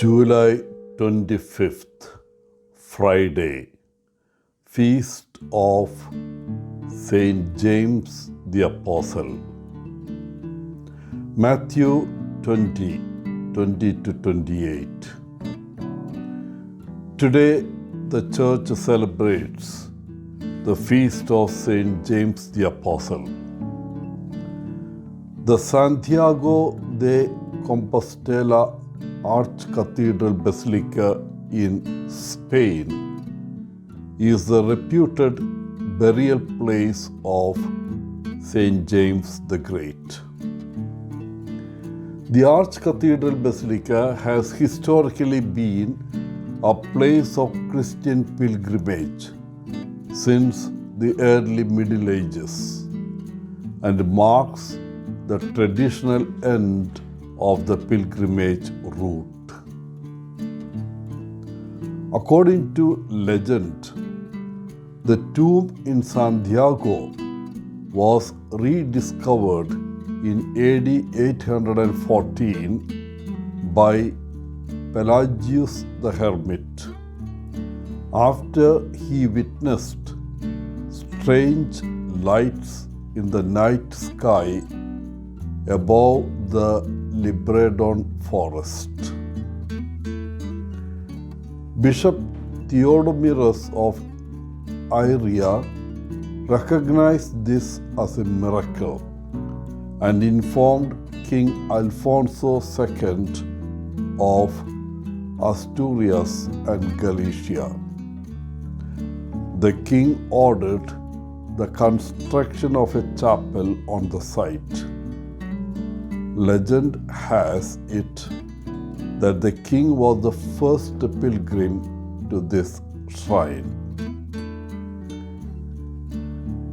July 25th, Friday, Feast of Saint James the Apostle. Mathew 20:20-28. Today, the Church celebrates the Feast of Saint James the Apostle. The Santiago de Compostela Archcathedral Basilica in Spain is the reputed burial place of Saint James the Great. The Archcathedral Basilica has historically been a place of Christian pilgrimage since the early Middle Ages and marks the traditional end of the pilgrimage route. According to legend, the tomb in Santiago was rediscovered in AD 814 by Pelagius the Hermit after he witnessed strange lights in the night sky above the Libradon forest. Bishop Theodomyrus of Iria recognized this as a miracle and informed King Alfonso II of Asturias and Galicia. The king ordered the construction of a chapel on the site. Legend has it that the king was the first pilgrim to this shrine.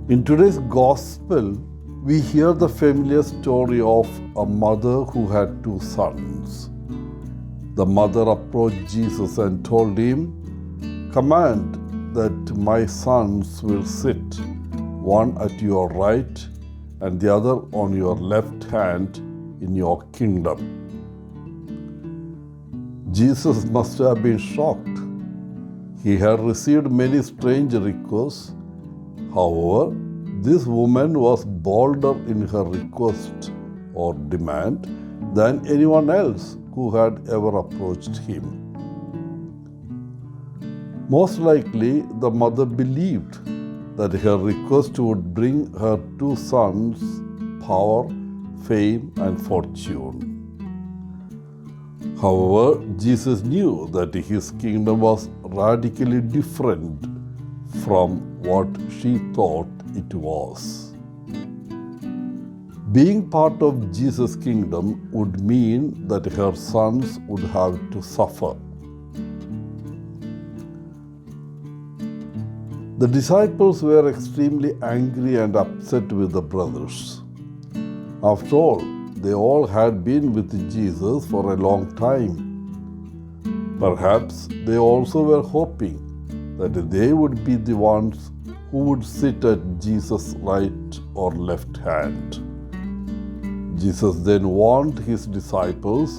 In today's gospel, we hear the familiar story of a mother who had two sons. The mother approached Jesus and told him, "Command that my sons will sit, one at your right and the other on your left hand in your kingdom." Jesus must have been shocked. He had received many strange requests. However, this woman was bolder in her request or demand than anyone else who had ever approached him. Most likely, the mother believed that her request would bring her two sons power, fame, and fortune. However, Jesus knew that his kingdom was radically different from what she thought it was. Being part of Jesus' kingdom would mean that her sons would have to suffer. The disciples were extremely angry and upset with the brothers. After all, they all had been with Jesus for a long time. Perhaps they also were hoping that they would be the ones who would sit at Jesus' right or left hand. Jesus then warned his disciples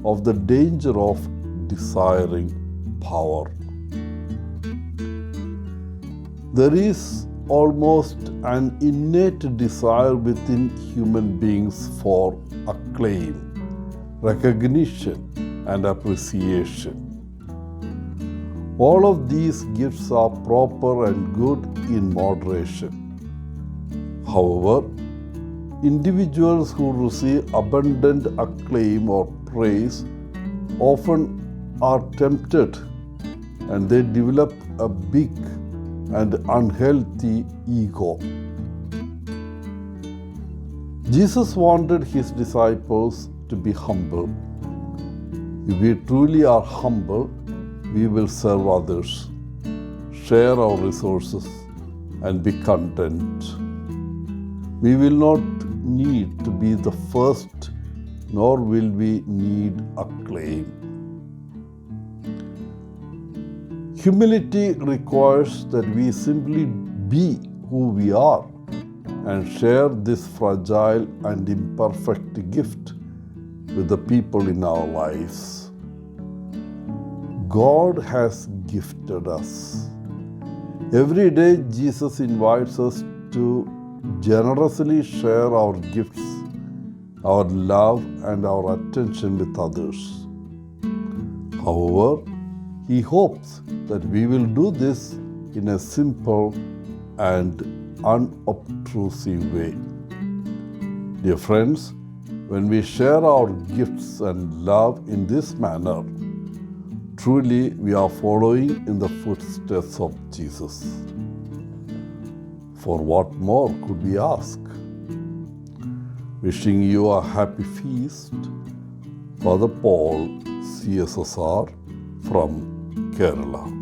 of the danger of desiring power. There is almost an innate desire within human beings for acclaim, recognition, and appreciation. All of these gifts are proper and good in moderation. However, individuals who receive abundant acclaim or praise often are tempted and they develop a big and unhealthy ego. Jesus wanted his disciples to be humble. If we truly are humble, we will serve others, share our resources, and be content. We will not need to be the first, nor will we need acclaim. Humility requires that we simply be who we are and share this fragile and imperfect gift with the people in our lives. God has gifted us. Every day, Jesus invites us to generously share our gifts, our love, and our attention with others. However, He hopes that we will do this in a simple and unobtrusive way. Dear friends, when we share our gifts and love in this manner, truly we are following in the footsteps of Jesus. For what more could we ask? Wishing you a happy feast, Father Paul, CSSR from Kerala.